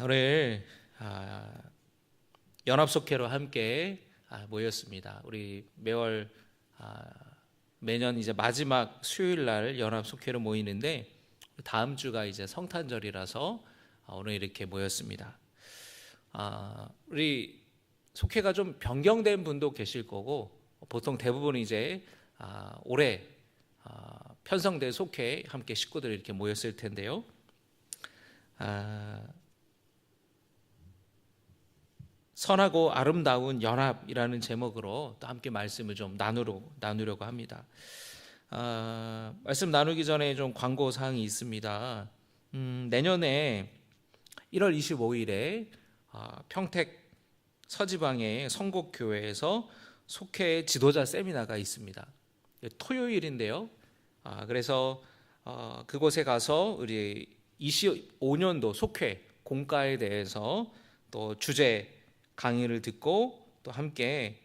오늘 연합속회로 함께 모였습니다. 우리 매년 이제 마지막 수요일 날 연합속회로 모이는데 다음 주가 이제 성탄절이라서 오늘 이렇게 모였습니다. 우리 속회가 좀 변경된 분도 계실 거고 보통 대부분 이제 올해 편성된 속회 함께 식구들이 이렇게 모였을 텐데요. 선하고 아름다운 연합이라는 제목으로 또 함께 말씀을 좀 나누려고 합니다. 말씀 나누기 전에 좀 광고 사항이 있습니다. 내년에 1월 25일에 평택 서지방의 성곡교회에서 속회 지도자 세미나가 있습니다. 토요일인데요. 그래서 그곳에 가서 우리 25년도 속회 공과에 대해서 또 주제 강의를 듣고 또 함께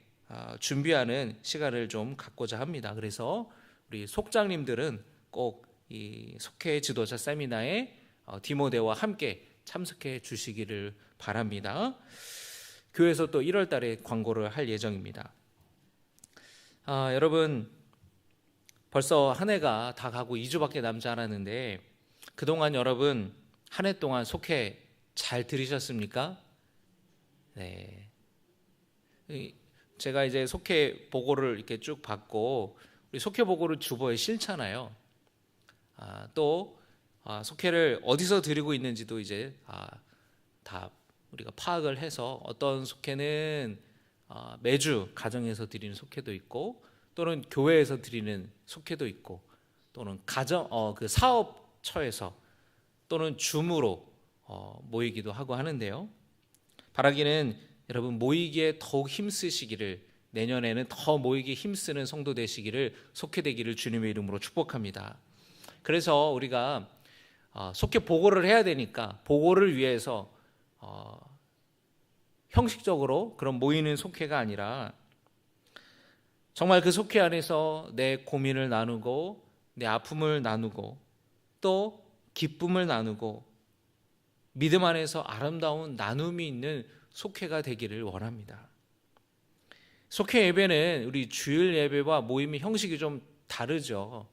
준비하는 시간을 좀 갖고자 합니다. 그래서 우리 속장님들은 꼭 이 속회 지도자 세미나에 디모데와 함께 참석해 주시기를 바랍니다. 교회에서 또 1월 달에 광고를 할 예정입니다. 여러분 벌써 한 해가 다 가고 2주밖에 남지 않았는데 그동안 여러분 한 해 동안 속회 잘 들으셨습니까? 네. 제가 이제 속회 보고를 이렇게 쭉 받고 우리 속회 보고를 주보에 실잖아요. 또 속회를 어디서 드리고 있는지도 이제 다 우리가 파악을 해서 어떤 속회는 매주 가정에서 드리는 속회도 있고 또는 교회에서 드리는 속회도 있고 또는 그 사업처에서 또는 줌으로 모이기도 하고 하는데요. 바라기는 여러분 모이기에 더욱 힘쓰시기를, 내년에는 더 모이기에 힘쓰는 성도 되시기를, 속회되기를 주님의 이름으로 축복합니다. 그래서 우리가 속회 보고를 해야 되니까 보고를 위해서 형식적으로 그런 모이는 속회가 아니라 정말 그 속회 안에서 내 고민을 나누고 내 아픔을 나누고 또 기쁨을 나누고 믿음 안에서 아름다운 나눔이 있는 속회가 되기를 원합니다. 속회 예배는 우리 주일 예배와 모임의 형식이 좀 다르죠.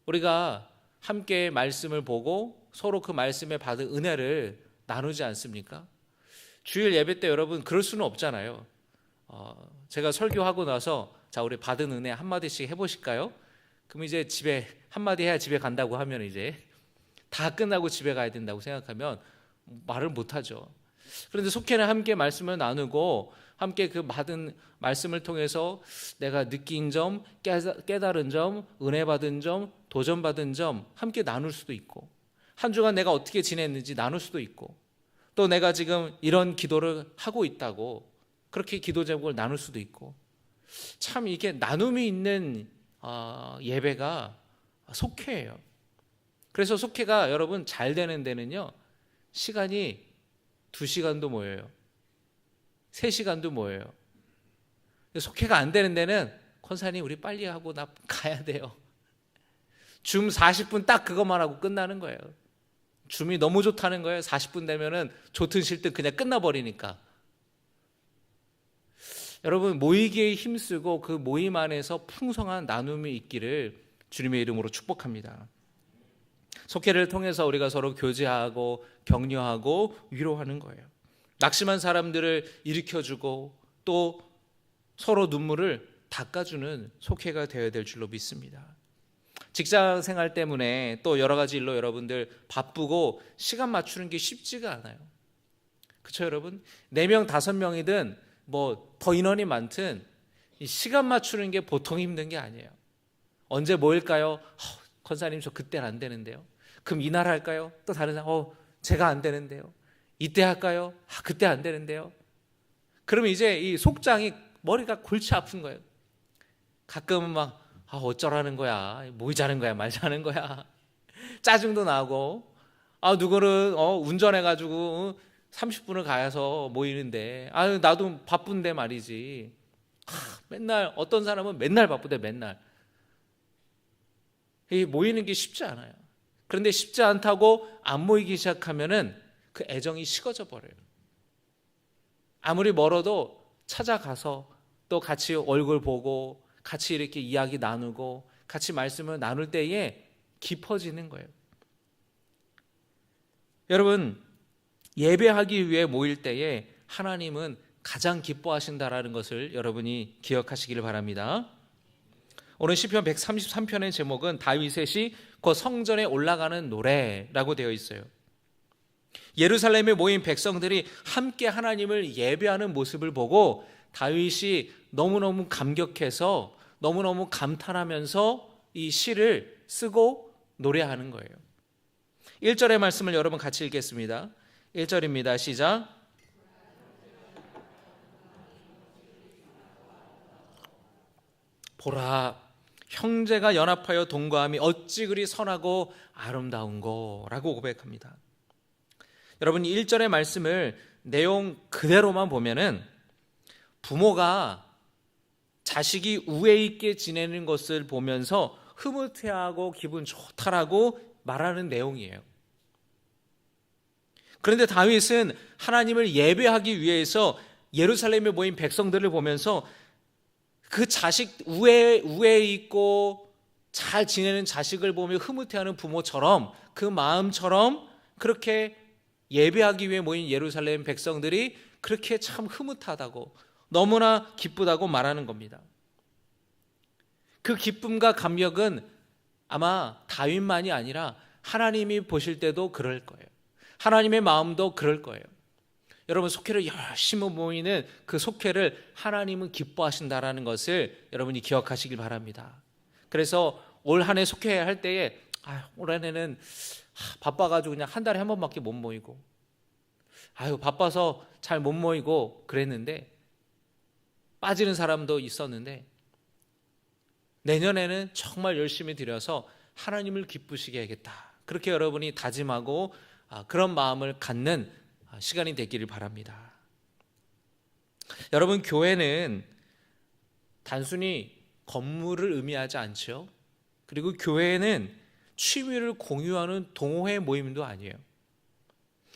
우리가 함께 말씀을 보고 서로 그 말씀에 받은 은혜를 나누지 않습니까? 주일 예배 때 여러분 그럴 수는 없잖아요. 제가 설교하고 나서 자 우리 받은 은혜 한마디씩 해보실까요? 그럼 이제 집에 한마디 해야 집에 간다고 하면 이제 다 끝나고 집에 가야 된다고 생각하면 말을 못하죠. 그런데 속회는 함께 말씀을 나누고 함께 그 받은 말씀을 통해서 내가 느낀 점, 깨달은 점, 은혜 받은 점, 도전받은 점 함께 나눌 수도 있고 한 주간 내가 어떻게 지냈는지 나눌 수도 있고 또 내가 지금 이런 기도를 하고 있다고 그렇게 기도 제목을 나눌 수도 있고 참 이게 나눔이 있는 예배가 속회예요. 그래서 속회가 여러분 잘 되는 데는요 시간이 2시간도 모여요. 3시간도 모여요. 속회가 안 되는 데는 권사님 우리 빨리 하고 나 가야 돼요. 줌 40분 딱 그것만 하고 끝나는 거예요. 줌이 너무 좋다는 거예요. 40분 되면은 좋든 싫든 그냥 끝나버리니까. 여러분 모이기에 힘쓰고 그 모임 안에서 풍성한 나눔이 있기를 주님의 이름으로 축복합니다. 속회를 통해서 우리가 서로 교제하고 격려하고 위로하는 거예요. 낙심한 사람들을 일으켜주고 또 서로 눈물을 닦아주는 속회가 되어야 될 줄로 믿습니다. 직장 생활 때문에 또 여러 가지 일로 여러분들 바쁘고 시간 맞추는 게 쉽지가 않아요. 그렇죠 여러분? 4명 5명이든 뭐 더 인원이 많든 이 시간 맞추는 게 보통 힘든 게 아니에요. 언제 모일까요? 권사님 저 그때는 안 되는데요. 그럼 이날 할까요? 또 다른 사람 제가 안 되는데요. 이때 할까요? 그때 안 되는데요. 그러면 이제 이 속장이 머리가 골치 아픈 거예요. 가끔은 막 어쩌라는 거야, 모이자는 거야, 말자는 거야. 짜증도 나고 누구는 운전해가지고 30분을 가서 모이는데 나도 바쁜데 말이지. 맨날 어떤 사람은 맨날 바쁘대 맨날. 이 모이는 게 쉽지 않아요. 그런데 쉽지 않다고 안 모이기 시작하면은 그 애정이 식어져 버려요. 아무리 멀어도 찾아가서 또 같이 얼굴 보고 같이 이렇게 이야기 나누고 같이 말씀을 나눌 때에 깊어지는 거예요. 여러분, 예배하기 위해 모일 때에 하나님은 가장 기뻐하신다라는 것을 여러분이 기억하시기를 바랍니다. 오늘 시편 133편의 제목은 다윗의 시 곧 성전에 올라가는 노래라고 되어 있어요. 예루살렘에 모인 백성들이 함께 하나님을 예배하는 모습을 보고 다윗이 너무너무 감격해서 너무너무 감탄하면서 이 시를 쓰고 노래하는 거예요. 1절의 말씀을 여러분 같이 읽겠습니다. 1절입니다. 시작. 보라, 형제가 연합하여 동거함이 어찌 그리 선하고 아름다운고 라고 고백합니다. 여러분, 1절의 말씀을 내용 그대로만 보면은 부모가 자식이 우애 있게 지내는 것을 보면서 흐뭇해하고 기분 좋다라고 말하는 내용이에요. 그런데 다윗은 하나님을 예배하기 위해서 예루살렘에 모인 백성들을 보면서 그 자식 우애 있고 잘 지내는 자식을 보며 흐뭇해하는 부모처럼 그 마음처럼 그렇게 예배하기 위해 모인 예루살렘 백성들이 그렇게 참 흐뭇하다고 너무나 기쁘다고 말하는 겁니다. 그 기쁨과 감격은 아마 다윗만이 아니라 하나님이 보실 때도 그럴 거예요. 하나님의 마음도 그럴 거예요. 여러분, 속회를 열심히 모이는 그 속회를 하나님은 기뻐하신다라는 것을 여러분이 기억하시길 바랍니다. 그래서 올 한 해 속회 할 때에 올 한 해는 바빠가지고 그냥 한 달에 한 번밖에 못 모이고 바빠서 잘 못 모이고 그랬는데 빠지는 사람도 있었는데 내년에는 정말 열심히 드려서 하나님을 기쁘시게 해야겠다. 그렇게 여러분이 다짐하고 그런 마음을 갖는 시간이 되기를 바랍니다. 여러분, 교회는 단순히 건물을 의미하지 않죠. 그리고 교회는 취미를 공유하는 동호회 모임도 아니에요.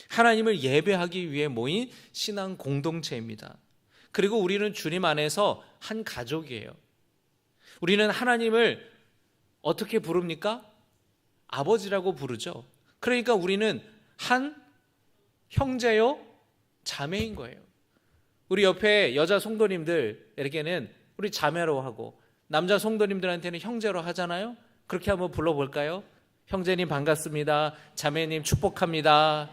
하나님을 예배하기 위해 모인 신앙 공동체입니다. 그리고 우리는 주님 안에서 한 가족이에요. 우리는 하나님을 어떻게 부릅니까? 아버지라고 부르죠. 그러니까 우리는 한 형제요 자매인 거예요. 우리 옆에 여자 성도님들에게는 우리 자매로 하고 남자 성도님들한테는 형제로 하잖아요. 그렇게 한번 불러볼까요? 형제님 반갑습니다. 자매님 축복합니다.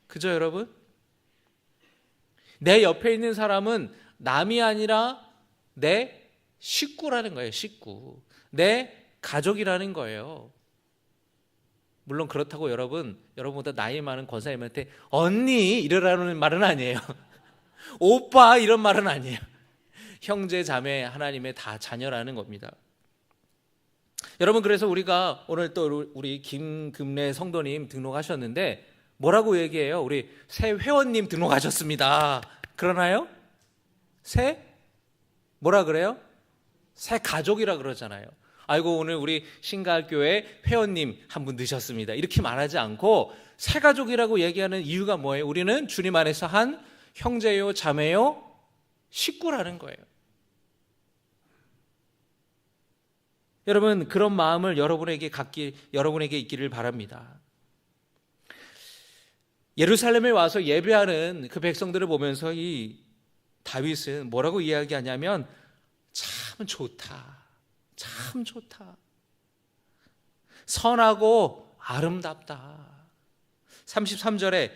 그죠, 여러분? 내 옆에 있는 사람은 남이 아니라 내 식구라는 거예요. 식구. 내 가족이라는 거예요. 물론 그렇다고 여러분보다 나이 많은 권사님한테 언니 이러라는 말은 아니에요. 오빠 이런 말은 아니에요. 형제 자매 하나님의 다 자녀라는 겁니다. 여러분, 그래서 우리가 오늘 또 우리 김금래 성도님 등록하셨는데 뭐라고 얘기해요? 우리 새 회원님 등록하셨습니다. 그러나요? 뭐라 그래요? 새 가족이라 그러잖아요. 아이고, 오늘 우리 신가교회 회원님 한 분 드셨습니다. 이렇게 말하지 않고 새 가족이라고 얘기하는 이유가 뭐예요? 우리는 주님 안에서 한 형제요 자매요 식구라는 거예요. 여러분, 그런 마음을 여러분에게 있기를 바랍니다. 예루살렘에 와서 예배하는 그 백성들을 보면서 이 다윗은 뭐라고 이야기하냐면 참 좋다. 참 좋다. 선하고 아름답다. 33절에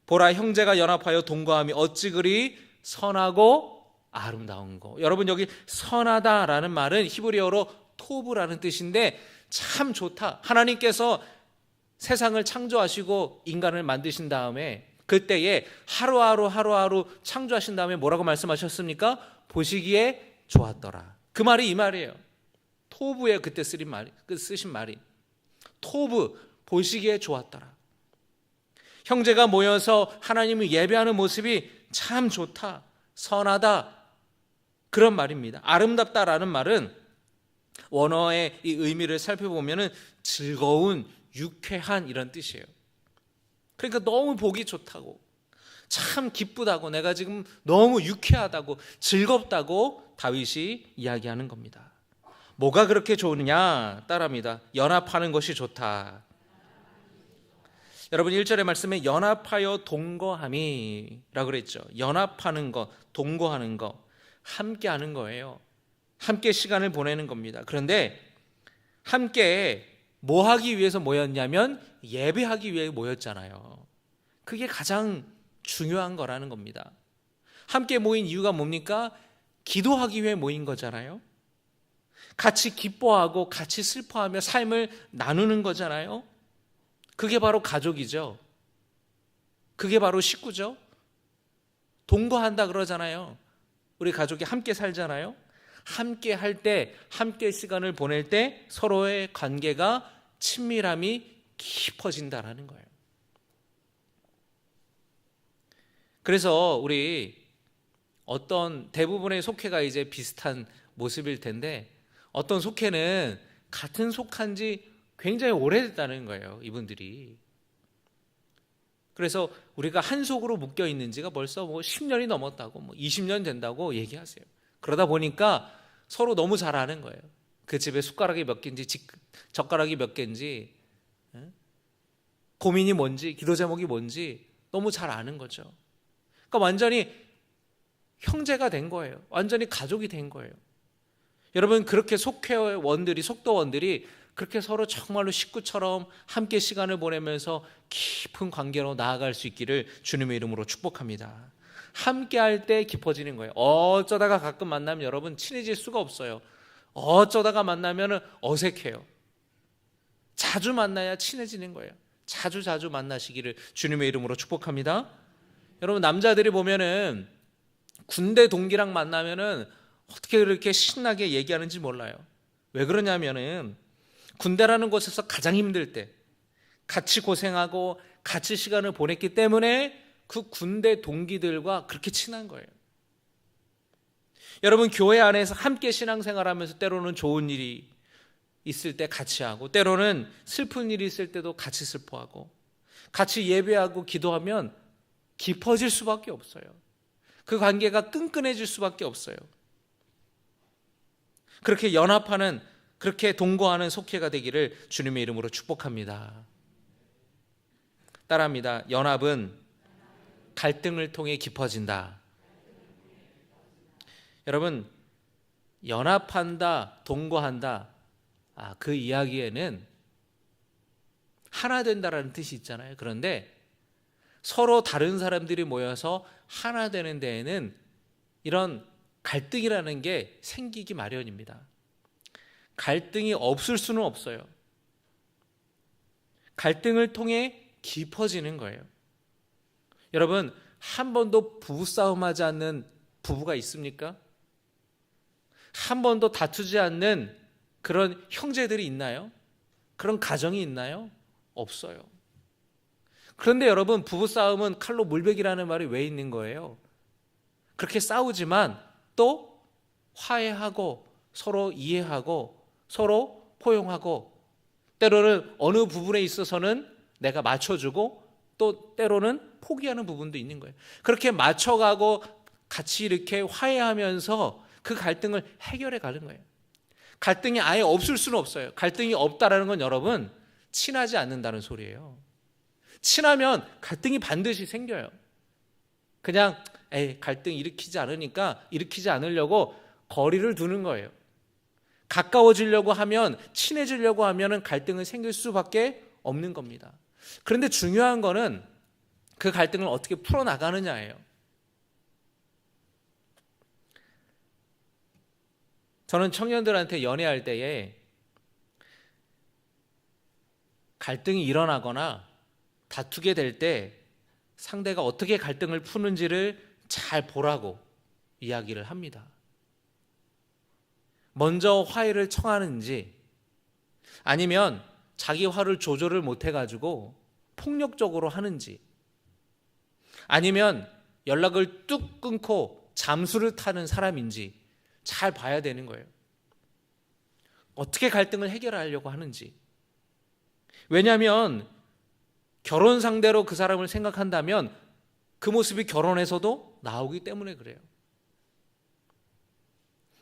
보라, 형제가 연합하여 동거함이 어찌 그리 선하고 아름다운 거. 여러분, 여기 선하다라는 말은 히브리어로 토브라는 뜻인데 참 좋다. 하나님께서 세상을 창조하시고 인간을 만드신 다음에 그때에 하루하루 창조하신 다음에 뭐라고 말씀하셨습니까? 보시기에 좋았더라. 그 말이 이 말이에요. 토브에 그때 쓰신 말이 토브, 보시기에 좋았더라. 형제가 모여서 하나님을 예배하는 모습이 참 좋다, 선하다, 그런 말입니다. 아름답다라는 말은 원어의 이 의미를 살펴보면은 즐거운, 유쾌한 이런 뜻이에요. 그러니까 너무 보기 좋다고, 참 기쁘다고, 내가 지금 너무 유쾌하다고, 즐겁다고 다윗이 이야기하는 겁니다. 뭐가 그렇게 좋으냐? 따라합니다. 연합하는 것이 좋다. 여러분 1절의 말씀에 연합하여 동거함이라고 그랬죠. 연합하는 것, 동거하는 것, 함께 하는 거예요. 함께 시간을 보내는 겁니다. 그런데 함께 뭐 하기 위해서 모였냐면 예배하기 위해 모였잖아요. 그게 가장 중요한 거라는 겁니다. 함께 모인 이유가 뭡니까? 기도하기 위해 모인 거잖아요. 같이 기뻐하고 같이 슬퍼하며 삶을 나누는 거잖아요. 그게 바로 가족이죠. 그게 바로 식구죠. 동거한다 그러잖아요. 우리 가족이 함께 살잖아요. 함께 할 때, 함께 시간을 보낼 때 서로의 관계가, 친밀함이 깊어진다라는 거예요. 그래서 우리 어떤 대부분의 속회가 이제 비슷한 모습일 텐데, 어떤 속회는 같은 속한 지 굉장히 오래됐다는 거예요, 이분들이. 그래서 우리가 한 속으로 묶여 있는 지가 벌써 10년이 넘었다고, 20년 된다고 얘기하세요. 그러다 보니까 서로 너무 잘 아는 거예요. 그 집에 숟가락이 몇 개인지, 젓가락이 몇 개인지, 고민이 뭔지, 기도 제목이 뭔지 너무 잘 아는 거죠. 그러니까 완전히 형제가 된 거예요. 완전히 가족이 된 거예요. 여러분, 그렇게 속회원들이, 속도원들이 그렇게 서로 정말로 식구처럼 함께 시간을 보내면서 깊은 관계로 나아갈 수 있기를 주님의 이름으로 축복합니다. 함께 할 때 깊어지는 거예요. 어쩌다가 가끔 만나면 여러분 친해질 수가 없어요. 어쩌다가 만나면 어색해요. 자주 만나야 친해지는 거예요. 자주 만나시기를 주님의 이름으로 축복합니다. 여러분, 남자들이 보면은 군대 동기랑 만나면은 어떻게 그렇게 신나게 얘기하는지 몰라요. 왜 그러냐면은 군대라는 곳에서 가장 힘들 때 같이 고생하고 같이 시간을 보냈기 때문에 그 군대 동기들과 그렇게 친한 거예요. 여러분, 교회 안에서 함께 신앙생활하면서 때로는 좋은 일이 있을 때 같이 하고, 때로는 슬픈 일이 있을 때도 같이 슬퍼하고, 같이 예배하고 기도하면 깊어질 수밖에 없어요. 그 관계가 끈끈해질 수밖에 없어요. 그렇게 연합하는, 그렇게 동거하는 속회가 되기를 주님의 이름으로 축복합니다. 따라합니다. 연합은 갈등을 통해 깊어진다. 여러분, 연합한다, 동거한다, 그 이야기에는 하나 된다라는 뜻이 있잖아요. 그런데 서로 다른 사람들이 모여서 하나 되는 데에는 이런 갈등이라는 게 생기기 마련입니다. 갈등이 없을 수는 없어요. 갈등을 통해 깊어지는 거예요. 여러분, 한 번도 부부싸움하지 않는 부부가 있습니까? 한 번도 다투지 않는 그런 형제들이 있나요? 그런 가정이 있나요? 없어요. 그런데 여러분, 부부싸움은 칼로 물베기라는 말이 왜 있는 거예요? 그렇게 싸우지만 또 화해하고 서로 이해하고 서로 포용하고, 때로는 어느 부분에 있어서는 내가 맞춰주고 또 때로는 포기하는 부분도 있는 거예요. 그렇게 맞춰가고 같이 이렇게 화해하면서 그 갈등을 해결해 가는 거예요. 갈등이 아예 없을 수는 없어요. 갈등이 없다라는 건 여러분, 친하지 않는다는 소리예요. 친하면 갈등이 반드시 생겨요. 그냥 갈등 일으키지 않으려고 거리를 두는 거예요. 가까워지려고 하면, 친해지려고 하면 갈등은 생길 수밖에 없는 겁니다. 그런데 중요한 거는 그 갈등을 어떻게 풀어나가느냐예요. 저는 청년들한테 연애할 때에 갈등이 일어나거나 다투게 될 때 상대가 어떻게 갈등을 푸는지를 잘 보라고 이야기를 합니다. 먼저 화해를 청하는지, 아니면 자기 화를 조절을 못해가지고 폭력적으로 하는지, 아니면 연락을 뚝 끊고 잠수를 타는 사람인지 잘 봐야 되는 거예요. 어떻게 갈등을 해결하려고 하는지. 왜냐하면 결혼 상대로 그 사람을 생각한다면 그 모습이 결혼에서도 나오기 때문에 그래요.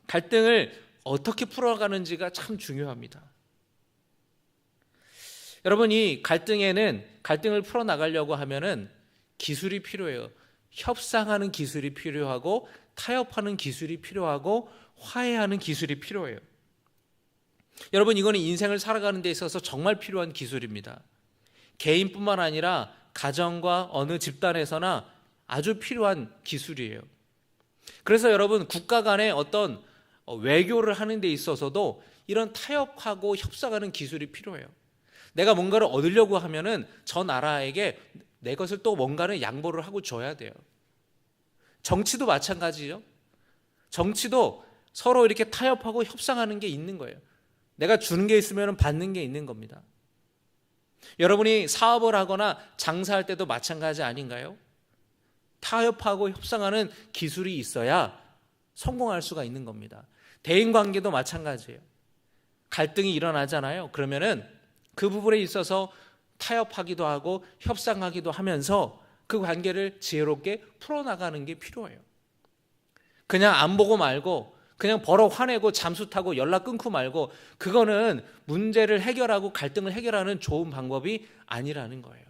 갈등을 어떻게 풀어가는지가 참 중요합니다. 여러분, 이 갈등을 풀어나가려고 하면은 기술이 필요해요. 협상하는 기술이 필요하고, 타협하는 기술이 필요하고, 화해하는 기술이 필요해요. 여러분, 이거는 인생을 살아가는 데 있어서 정말 필요한 기술입니다. 개인뿐만 아니라 가정과 어느 집단에서나 아주 필요한 기술이에요. 그래서 여러분, 국가 간의 어떤 외교를 하는 데 있어서도 이런 타협하고 협상하는 기술이 필요해요. 내가 뭔가를 얻으려고 하면은 저 나라에게 내 것을 또 뭔가를 양보를 하고 줘야 돼요. 정치도 마찬가지죠. 정치도 서로 이렇게 타협하고 협상하는 게 있는 거예요. 내가 주는 게 있으면 받는 게 있는 겁니다. 여러분이 사업을 하거나 장사할 때도 마찬가지 아닌가요? 타협하고 협상하는 기술이 있어야 성공할 수가 있는 겁니다. 대인관계도 마찬가지예요. 갈등이 일어나잖아요. 그러면은 그 부분에 있어서 타협하기도 하고 협상하기도 하면서 그 관계를 지혜롭게 풀어나가는 게 필요해요. 그냥 안 보고 말고 그냥 버럭 화내고 잠수 타고 연락 끊고 말고 그거는 문제를 해결하고 갈등을 해결하는 좋은 방법이 아니라는 거예요.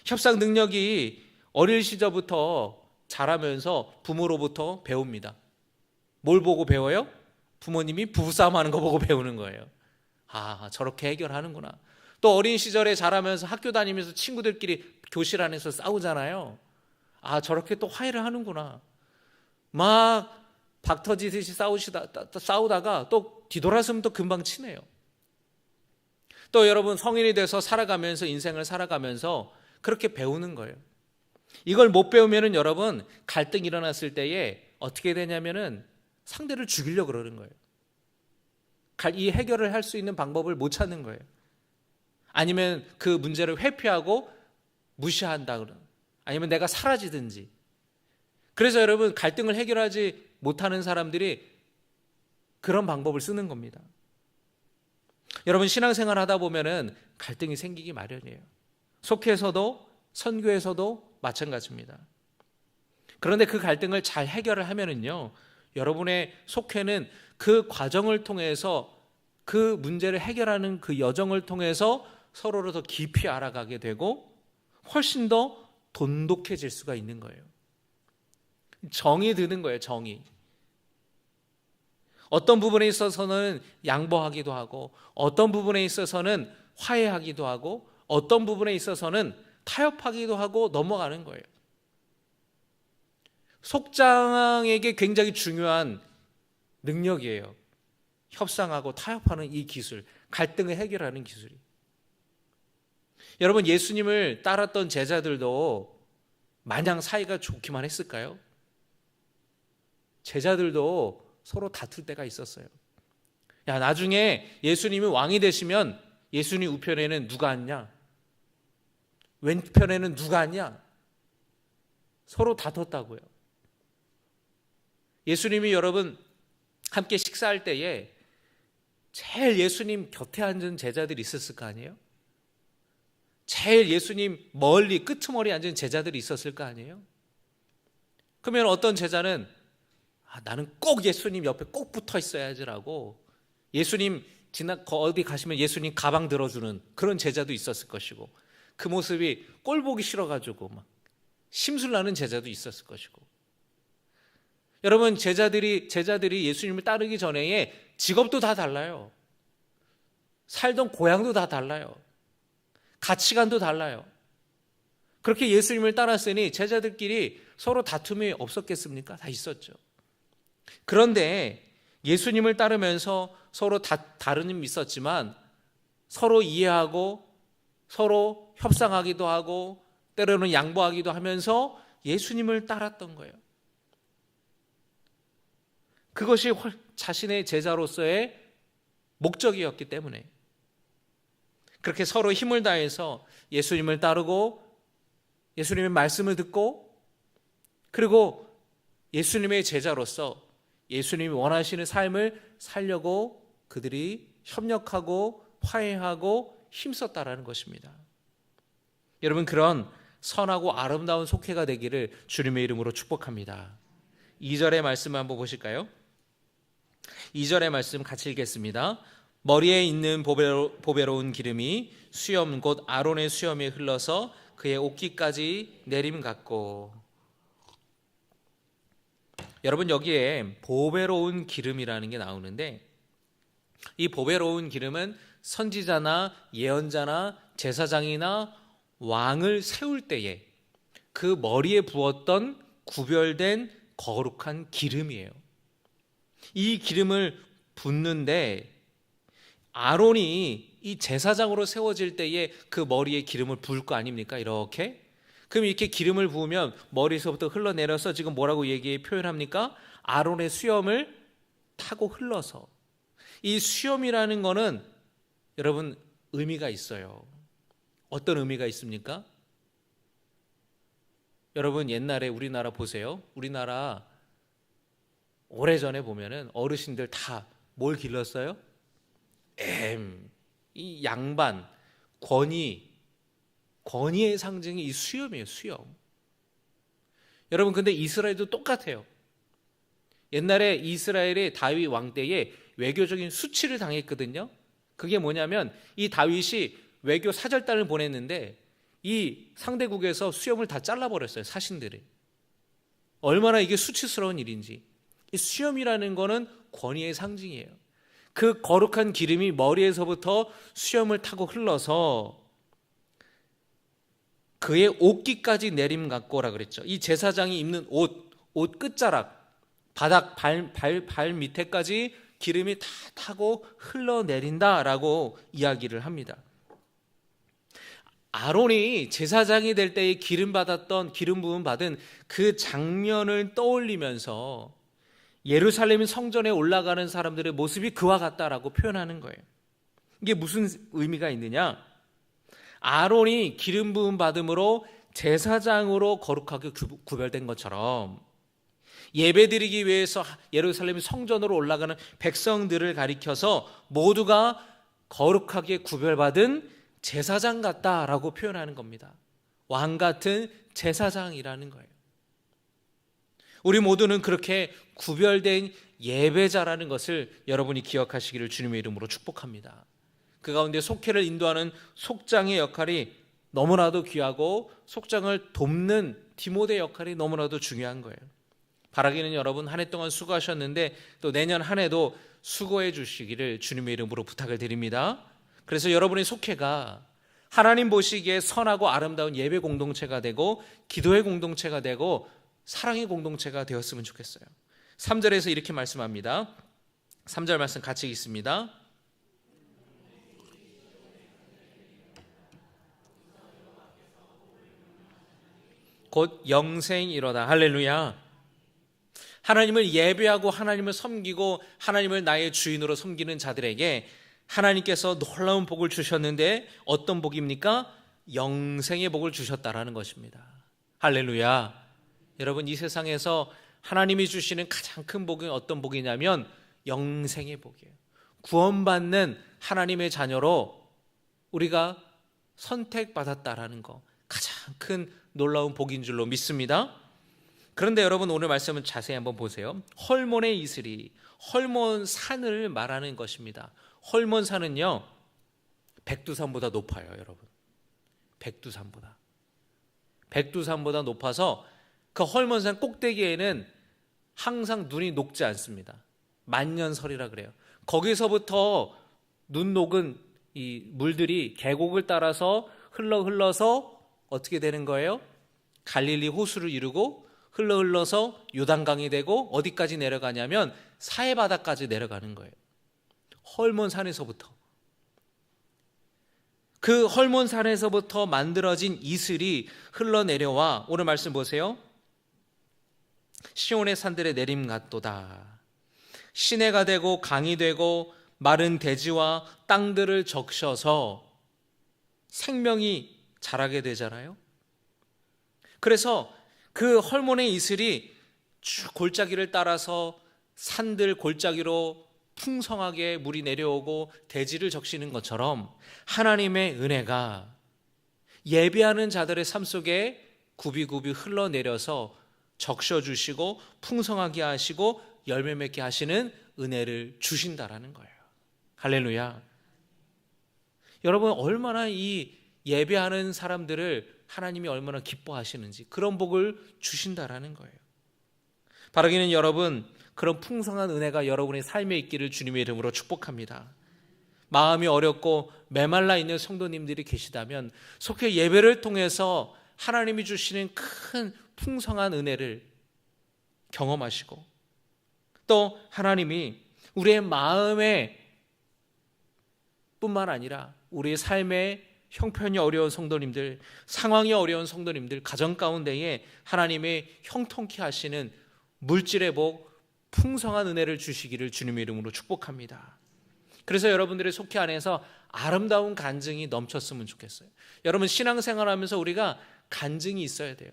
협상 능력이 어릴 시절부터 자라면서 부모로부터 배웁니다. 뭘 보고 배워요? 부모님이 부부싸움 하는 거 보고 배우는 거예요. 아, 저렇게 해결하는구나. 또 어린 시절에 자라면서 학교 다니면서 친구들끼리 교실 안에서 싸우잖아요. 아, 저렇게 또 화해를 하는구나. 막 박 터지듯이 싸우다가 또 뒤돌아서면 또 금방 치네요. 또 여러분, 성인이 돼서 살아가면서 인생을 살아가면서 그렇게 배우는 거예요. 이걸 못 배우면은 여러분, 갈등이 일어났을 때에 어떻게 되냐면은 상대를 죽이려고 그러는 거예요. 이 해결을 할 수 있는 방법을 못 찾는 거예요. 아니면 그 문제를 회피하고 무시한다 그러는, 아니면 내가 사라지든지. 그래서 여러분, 갈등을 해결하지 못하는 사람들이 그런 방법을 쓰는 겁니다. 여러분, 신앙생활 하다 보면은 갈등이 생기기 마련이에요. 속회에서도 선교에서도 마찬가지입니다. 그런데 그 갈등을 잘 해결을 하면은요, 여러분의 속회는 그 과정을 통해서 그 문제를 해결하는 그 여정을 통해서 서로를 더 깊이 알아가게 되고 훨씬 더 돈독해질 수가 있는 거예요. 정이 드는 거예요, 정이. 어떤 부분에 있어서는 양보하기도 하고 어떤 부분에 있어서는 화해하기도 하고 어떤 부분에 있어서는 타협하기도 하고 넘어가는 거예요. 속장에게 굉장히 중요한 능력이에요. 협상하고 타협하는 이 기술, 갈등을 해결하는 기술이. 여러분, 예수님을 따랐던 제자들도 마냥 사이가 좋기만 했을까요? 제자들도 서로 다툴 때가 있었어요. 야, 나중에 예수님이 왕이 되시면 예수님 우편에는 누가 앉냐? 왼편에는 누가 앉냐? 서로 다퉜다고요. 예수님이 여러분 함께 식사할 때에 제일 예수님 곁에 앉은 제자들이 있었을 거 아니에요? 제일 예수님 멀리 끄트머리 앉은 제자들이 있었을 거 아니에요? 그러면 어떤 제자는 나는 꼭 예수님 옆에 꼭 붙어 있어야지라고 예수님 어디 가시면 예수님 가방 들어주는 그런 제자도 있었을 것이고 그 모습이 꼴 보기 싫어가지고 막 심술나는 제자도 있었을 것이고. 여러분, 제자들이 예수님을 따르기 전에 직업도 다 달라요. 살던 고향도 다 달라요. 가치관도 달라요. 그렇게 예수님을 따랐으니 제자들끼리 서로 다툼이 없었겠습니까? 다 있었죠. 그런데 예수님을 따르면서 서로 다름이 있었지만 서로 이해하고 서로 협상하기도 하고 때로는 양보하기도 하면서 예수님을 따랐던 거예요. 그것이 자신의 제자로서의 목적이었기 때문에 그렇게 서로 힘을 다해서 예수님을 따르고 예수님의 말씀을 듣고 그리고 예수님의 제자로서 예수님이 원하시는 삶을 살려고 그들이 협력하고 화해하고 힘썼다라는 것입니다. 여러분, 그런 선하고 아름다운 속회가 되기를 주님의 이름으로 축복합니다. 2절의 말씀 한번 보실까요? 2절의 말씀 같이 읽겠습니다. 머리에 있는 보배로운 기름이 수염 곧 아론의 수염에 흘러서 그의 옷깃까지 내림 같고. 여러분, 여기에 보배로운 기름이라는 게 나오는데, 이 보배로운 기름은 선지자나 예언자나 제사장이나 왕을 세울 때에 그 머리에 부었던 구별된 거룩한 기름이에요. 이 기름을 붓는데 아론이 이 제사장으로 세워질 때에 그 머리에 기름을 부을 거 아닙니까? 이렇게. 그럼 이렇게 기름을 부으면 머리에서부터 흘러내려서 지금 뭐라고 표현합니까? 아론의 수염을 타고 흘러서. 이 수염이라는 거는 여러분 의미가 있어요. 어떤 의미가 있습니까? 여러분, 옛날에 우리나라 보세요. 우리나라 오래전에 보면은 어르신들 다 뭘 길렀어요? 이 양반, 권위의 상징이 이 수염이에요, 수염. 여러분, 근데 이스라엘도 똑같아요. 옛날에 이스라엘의 다윗 왕 때에 외교적인 수치를 당했거든요. 그게 뭐냐면 이 다윗이 외교 사절단을 보냈는데 이 상대국에서 수염을 다 잘라버렸어요, 사신들이. 얼마나 이게 수치스러운 일인지. 이 수염이라는 거는 권위의 상징이에요. 그 거룩한 기름이 머리에서부터 수염을 타고 흘러서 그의 옷깃까지 내림 같고라 그랬죠. 이 제사장이 입는 옷 끝자락, 바닥 발 밑에까지 기름이 다 타고 흘러내린다라고 이야기를 합니다. 아론이 제사장이 될 때에 기름 부음 받은 그 장면을 떠올리면서 예루살렘 성전에 올라가는 사람들의 모습이 그와 같다라고 표현하는 거예요. 이게 무슨 의미가 있느냐? 아론이 기름 부음 받음으로 제사장으로 거룩하게 구별된 것처럼 예배드리기 위해서 예루살렘 성전으로 올라가는 백성들을 가리켜서 모두가 거룩하게 구별받은 제사장 같다라고 표현하는 겁니다. 왕 같은 제사장이라는 거예요. 우리 모두는 그렇게 구별된 예배자라는 것을 여러분이 기억하시기를 주님의 이름으로 축복합니다. 그 가운데 속회를 인도하는 속장의 역할이 너무나도 귀하고 속장을 돕는 디모데 역할이 너무나도 중요한 거예요. 바라기는 여러분 한 해 동안 수고하셨는데 또 내년 한 해도 수고해 주시기를 주님의 이름으로 부탁을 드립니다. 그래서 여러분의 속회가 하나님 보시기에 선하고 아름다운 예배 공동체가 되고 기도의 공동체가 되고 사랑의 공동체가 되었으면 좋겠어요. 3절에서 이렇게 말씀합니다. 3절 말씀 같이 읽습니다. 곧 영생이로다. 할렐루야. 하나님을 예배하고 하나님을 섬기고 하나님을 나의 주인으로 섬기는 자들에게 하나님께서 놀라운 복을 주셨는데 어떤 복입니까? 영생의 복을 주셨다라는 것입니다. 할렐루야. 여러분, 이 세상에서 하나님이 주시는 가장 큰 복은 어떤 복이냐면 영생의 복이에요. 구원받는 하나님의 자녀로 우리가 선택받았다라는 거, 가장 큰 놀라운 복인 줄로 믿습니다. 그런데 여러분, 오늘 말씀은 자세히 한번 보세요. 헐몬의 이슬이 헐몬산을 말하는 것입니다. 헐몬산은요 백두산보다 높아요. 여러분, 백두산보다 높아서 그 헐몬산 꼭대기에는 항상 눈이 녹지 않습니다. 만년설이라 그래요. 거기서부터 눈 녹은 이 물들이 계곡을 따라서 흘러서 어떻게 되는 거예요? 갈릴리 호수를 이루고 흘러서 요단강이 되고 어디까지 내려가냐면 사해바다까지 내려가는 거예요. 헐몬산에서부터. 그 헐몬산에서부터 만들어진 이슬이 흘러내려와 오늘 말씀 보세요. 시온의 산들에 내림 같도다. 시내가 되고 강이 되고 마른 대지와 땅들을 적셔서 생명이 자라게 되잖아요. 그래서 그 헐몬의 이슬이 쭉 골짜기를 따라서 산들 골짜기로 풍성하게 물이 내려오고 대지를 적시는 것처럼 하나님의 은혜가 예배하는 자들의 삶 속에 굽이굽이 흘러내려서 적셔주시고 풍성하게 하시고 열매 맺게 하시는 은혜를 주신다라는 거예요. 할렐루야. 여러분, 얼마나 이 예배하는 사람들을 하나님이 얼마나 기뻐하시는지, 그런 복을 주신다라는 거예요. 바라기는 여러분, 그런 풍성한 은혜가 여러분의 삶에 있기를 주님의 이름으로 축복합니다. 마음이 어렵고 메말라 있는 성도님들이 계시다면 속해 예배를 통해서 하나님이 주시는 큰 풍성한 은혜를 경험하시고, 또 하나님이 우리의 마음에 뿐만 아니라 우리의 삶의 형편이 어려운 성도님들, 상황이 어려운 성도님들, 가정 가운데에 하나님의 형통케 하시는 물질의 복, 풍성한 은혜를 주시기를 주님의 이름으로 축복합니다. 그래서 여러분들의 속해 안에서 아름다운 간증이 넘쳤으면 좋겠어요. 여러분, 신앙생활하면서 우리가 간증이 있어야 돼요.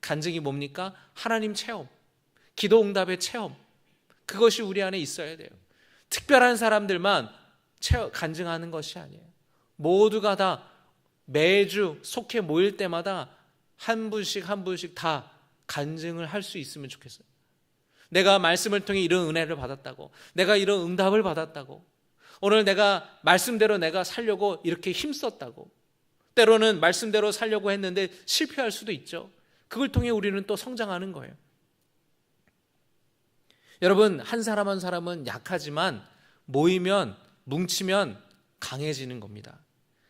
간증이 뭡니까? 하나님 체험, 기도 응답의 체험, 그것이 우리 안에 있어야 돼요. 특별한 사람들만 간증하는 것이 아니에요. 모두가 다 매주 속해 모일 때마다 한 분씩 한 분씩 다 간증을 할 수 있으면 좋겠어요. 내가 말씀을 통해 이런 은혜를 받았다고, 내가 이런 응답을 받았다고, 오늘 내가 말씀대로 내가 살려고 이렇게 힘썼다고, 때로는 말씀대로 살려고 했는데 실패할 수도 있죠. 그걸 통해 우리는 또 성장하는 거예요. 여러분, 한 사람 한 사람은 약하지만 모이면, 뭉치면 강해지는 겁니다.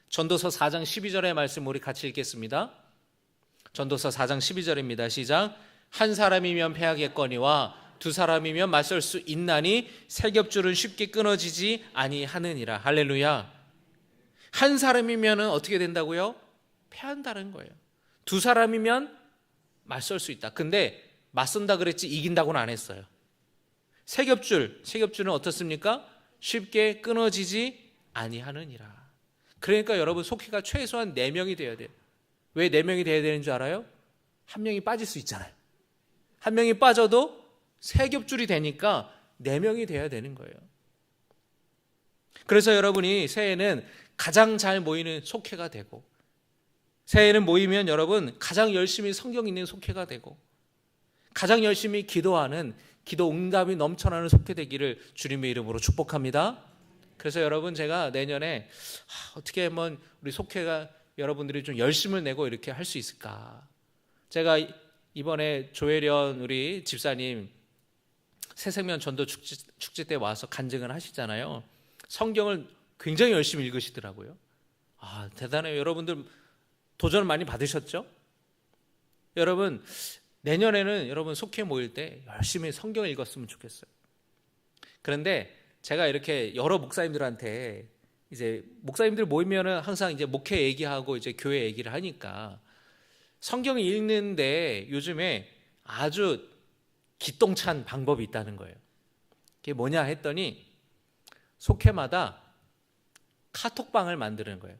전도서 4장 12절의 말씀 우리 같이 읽겠습니다. 전도서 4장 12절입니다. 시작. 한 사람이면 패하겠거니와 두 사람이면 맞설 수 있나니 세 겹줄은 쉽게 끊어지지 아니하느니라. 할렐루야. 한 사람이면 어떻게 된다고요? 패한다는 거예요. 두 사람이면 맞설 수 있다. 근데 맞선다 그랬지 이긴다고는 안 했어요. 세 겹줄은 어떻습니까? 쉽게 끊어지지 아니하느니라. 그러니까 여러분, 속회가 최소한 4명이 되어야 돼요. 왜 4명이 되어야 되는 줄 알아요? 한 명이 빠질 수 있잖아요. 한 명이 빠져도 세 겹줄이 되니까 4명이 되어야 되는 거예요. 그래서 여러분이 새해에는 가장 잘 모이는 속회가 되고, 새해에는 모이면 여러분 가장 열심히 성경 읽는 속회가 되고, 가장 열심히 기도하는, 기도 응답이 넘쳐나는 속회 되기를 주님의 이름으로 축복합니다. 그래서 여러분, 제가 내년에 어떻게 하면 우리 속회가 여러분들이 좀 열심을 내고 이렇게 할 수 있을까? 제가 이번에 조혜련 우리 집사님 새생명 전도 축제 때 와서 간증을 하시잖아요. 성경을 굉장히 열심히 읽으시더라고요. 대단해요. 여러분들 도전 많이 받으셨죠? 여러분, 내년에는 여러분 속회 모일 때 열심히 성경을 읽었으면 좋겠어요. 그런데 제가 이렇게 여러 목사님들한테, 이제 목사님들 모이면은 항상 이제 목회 얘기하고 이제 교회 얘기를 하니까 성경을 읽는데 요즘에 아주 기똥찬 방법이 있다는 거예요. 그게 뭐냐 했더니 속회마다 카톡방을 만드는 거예요.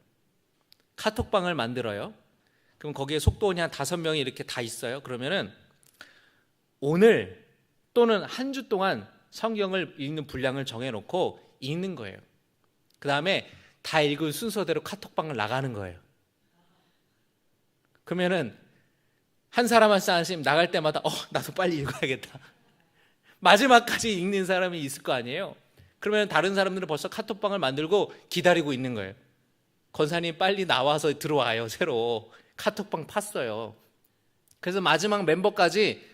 카톡방을 만들어요. 그럼 거기에 속도원이 한 5명이 이렇게 다 있어요. 그러면은 오늘 또는 한 주 동안 성경을 읽는 분량을 정해놓고 읽는 거예요. 그 다음에 다 읽은 순서대로 카톡방을 나가는 거예요. 그러면은 한 사람 한 사람씩 나갈 때마다 나도 빨리 읽어야겠다. 마지막까지 읽는 사람이 있을 거 아니에요. 그러면 다른 사람들은 벌써 카톡방을 만들고 기다리고 있는 거예요. 권사님 빨리 나와서 들어와요. 새로 카톡방 팠어요. 그래서 마지막 멤버까지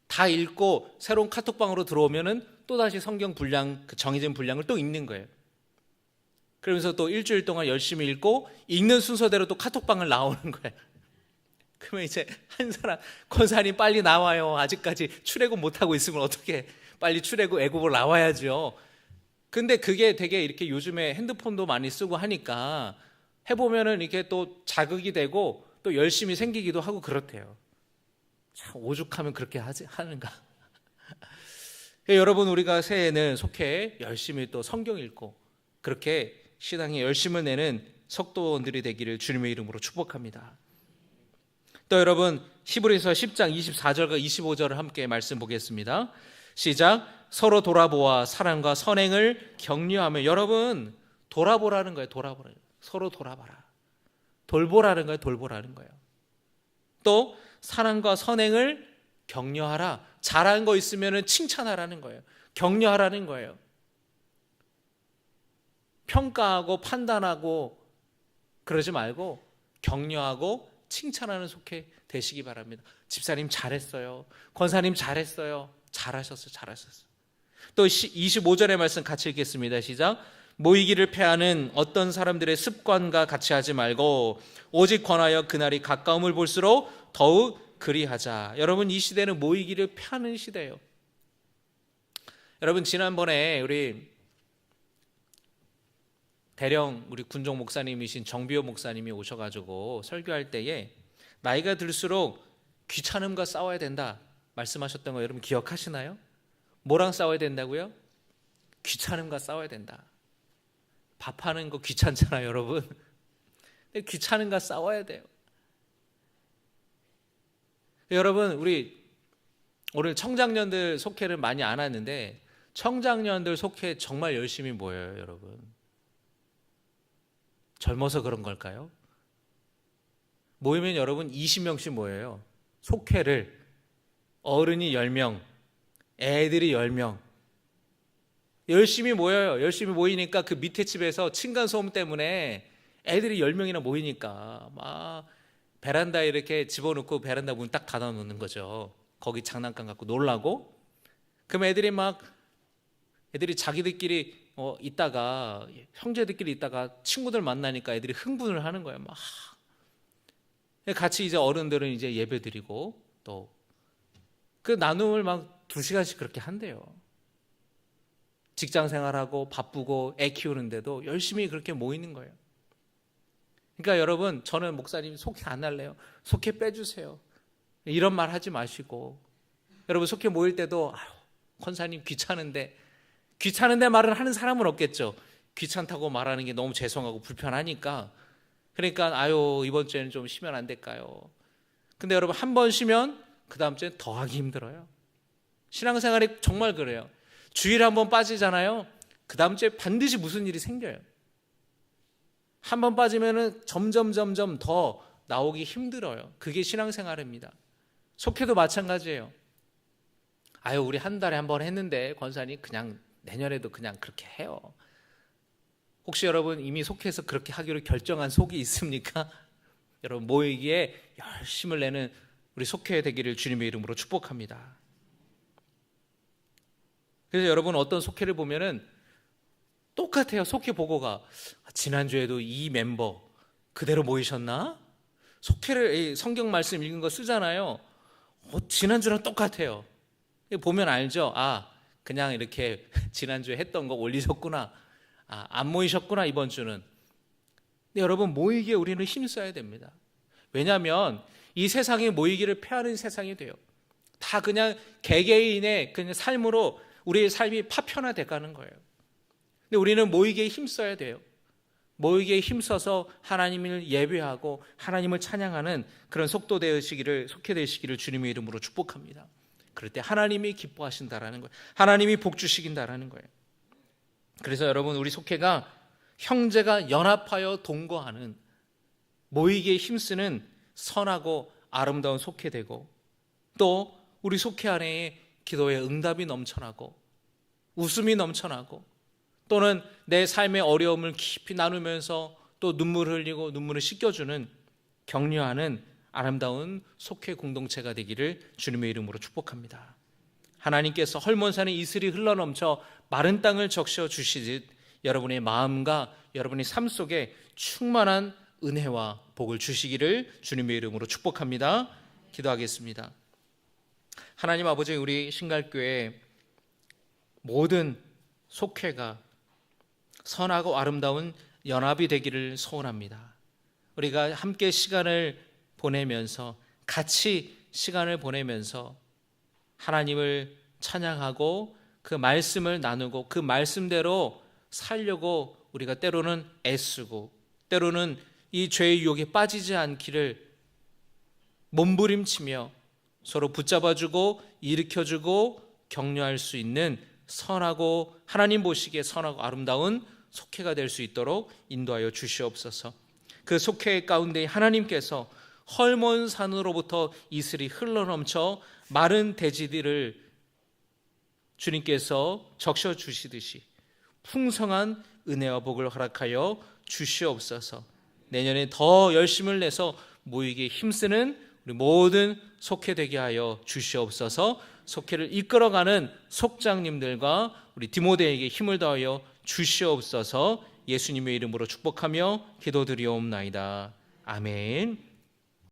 다 읽고 새로운 카톡방으로 들어오면은 또다시 성경 분량, 그 정해진 분량을 또 읽는 거예요. 그러면서 또 일주일 동안 열심히 읽고 읽는 순서대로 또 카톡방을 나오는 거예요. 그러면 이제 한 사람, 권사님 빨리 나와요. 아직까지 출애굽 못하고 있으면 어떻게, 빨리 출애굽 애굽으로 나와야죠. 근데 그게 되게 이렇게 요즘에 핸드폰도 많이 쓰고 하니까 해보면은 이렇게 또 자극이 되고 또 열심히 생기기도 하고 그렇대요. 참 오죽하면 그렇게 하는가. 여러분, 우리가 새해에는 속해 열심히 또 성경 읽고 그렇게 신앙에 열심을 내는 석도원들이 되기를 주님의 이름으로 축복합니다. 또 여러분, 히브리서 10장 24절과 25절을 함께 말씀 보겠습니다. 시작. 서로 돌아보아 사랑과 선행을 격려하며. 여러분, 돌아보라는 거예요. 돌아보라. 서로 돌아봐라. 돌보라는 거예요. 돌보라는 거예요. 또 사랑과 선행을 격려하라. 잘한 거 있으면 칭찬하라는 거예요. 격려하라는 거예요. 평가하고 판단하고 그러지 말고 격려하고 칭찬하는 속해 되시기 바랍니다. 집사님 잘했어요. 권사님 잘했어요. 잘하셨어요. 또 25절의 말씀 같이 읽겠습니다. 시작. 모이기를 패하는 어떤 사람들의 습관과 같이 하지 말고 오직 권하여 그날이 가까움을 볼수록 더욱 그리하자. 여러분, 이 시대는 모이기를 패하는 시대예요. 여러분, 지난번에 우리 군종 목사님이신 정비호 목사님이 오셔가지고 설교할 때에 나이가 들수록 귀찮음과 싸워야 된다 말씀하셨던 거 여러분 기억하시나요? 뭐랑 싸워야 된다고요? 귀찮음과 싸워야 된다. 밥하는 거 귀찮잖아요, 여러분. 근데 귀찮음과 싸워야 돼요. 여러분, 우리 오늘 청장년들 속회를 많이 안 하는데 청장년들 속회 정말 열심히 모여요, 여러분. 젊어서 그런 걸까요? 모이면 여러분 20명씩 모여요. 속회를. 어른이 10명, 애들이 10명. 열심히 모여요. 열심히 모이니까 그 밑에 집에서 층간소음 때문에 애들이 10명이나 모이니까 막 베란다에 이렇게 집어넣고 베란다 문 딱 닫아놓는 거죠. 거기 장난감 갖고 놀라고. 그럼 애들이 자기들끼리 있다가 형제들끼리 있다가 친구들 만나니까 애들이 흥분을 하는 거예요. 막 같이 이제 어른들은 이제 예배드리고 또 그 나눔을 막 2시간씩 그렇게 한대요. 직장 생활하고 바쁘고 애 키우는데도 열심히 그렇게 모이는 거예요. 그러니까 여러분, 저는 목사님 속회 안 할래요. 속회 빼주세요. 이런 말 하지 마시고, 여러분 속회 모일 때도 권사님 귀찮은데 말을 하는 사람은 없겠죠. 귀찮다고 말하는 게 너무 죄송하고 불편하니까. 그러니까 이번 주에는 좀 쉬면 안 될까요? 근데 여러분, 한 번 쉬면 그 다음 주엔 더 하기 힘들어요. 신앙생활이 정말 그래요. 주일에 한 번 빠지잖아요. 그 다음 주에 반드시 무슨 일이 생겨요. 한 번 빠지면은 점점 더 나오기 힘들어요. 그게 신앙생활입니다. 속회도 마찬가지예요. 우리 한 달에 한 번 했는데 권사님 그냥 내년에도 그냥 그렇게 해요. 혹시 여러분 이미 속회에서 그렇게 하기로 결정한 속이 있습니까? 여러분, 모이기에 열심을 내는 우리 속회 되기를 주님의 이름으로 축복합니다. 그래서 여러분, 어떤 속회를 보면은 똑같아요. 속회 보고가 지난주에도 이 멤버 그대로 모이셨나? 속회를 성경 말씀 읽은 거 쓰잖아요. 지난주랑 똑같아요. 보면 알죠? 그냥 이렇게 지난주에 했던 거 올리셨구나. 안 모이셨구나, 이번 주는. 근데 여러분, 모이기에 우리는 힘써야 됩니다. 왜냐하면 이 세상에 모이기를 패하는 세상이 돼요. 다 그냥 개개인의 그냥 삶으로 우리의 삶이 파편화돼 가는 거예요. 근데 우리는 모이기에 힘써야 돼요. 모이기에 힘써서 하나님을 예배하고 하나님을 찬양하는 그런 속회 되시기를 주님의 이름으로 축복합니다. 그럴 때 하나님이 기뻐하신다라는 거예요. 하나님이 복 주시긴다라는 거예요. 그래서 여러분, 우리 속회가 형제가 연합하여 동거하는, 모이기에 힘쓰는 선하고 아름다운 속회되고, 또 우리 속회 안에 기도의 응답이 넘쳐나고 웃음이 넘쳐나고, 또는 내 삶의 어려움을 깊이 나누면서 또 눈물을 흘리고 눈물을 씻겨주는, 격려하는 아름다운 속회 공동체가 되기를 주님의 이름으로 축복합니다. 하나님께서 헐몬산에 이슬이 흘러넘쳐 마른 땅을 적셔 주시듯 여러분의 마음과 여러분의 삶 속에 충만한 은혜와 복을 주시기를 주님의 이름으로 축복합니다. 기도하겠습니다. 하나님 아버지, 우리 신갈교회 모든 속회가 선하고 아름다운 연합이 되기를 소원합니다. 우리가 함께 시간을 보내면서, 같이 시간을 보내면서 하나님을 찬양하고 그 말씀을 나누고 그 말씀대로 살려고 우리가 때로는 애쓰고, 때로는 이 죄의 유혹에 빠지지 않기를 몸부림치며 서로 붙잡아주고 일으켜주고 격려할 수 있는 선하고 하나님 보시기에 선하고 아름다운 속회가 될 수 있도록 인도하여 주시옵소서. 그 속회 가운데 하나님께서 헐몬 산으로부터 이슬이 흘러넘쳐 마른 대지들을 주님께서 적셔 주시듯이 풍성한 은혜와 복을 허락하여 주시옵소서. 내년에 더 열심을 내서 모이기에 힘쓰는 우리 모든 속회되게 하여 주시옵소서. 속회를 이끌어가는 속장님들과 우리 디모데에게 힘을 더하여 주시옵소서. 예수님의 이름으로 축복하며 기도드리옵나이다. 아멘.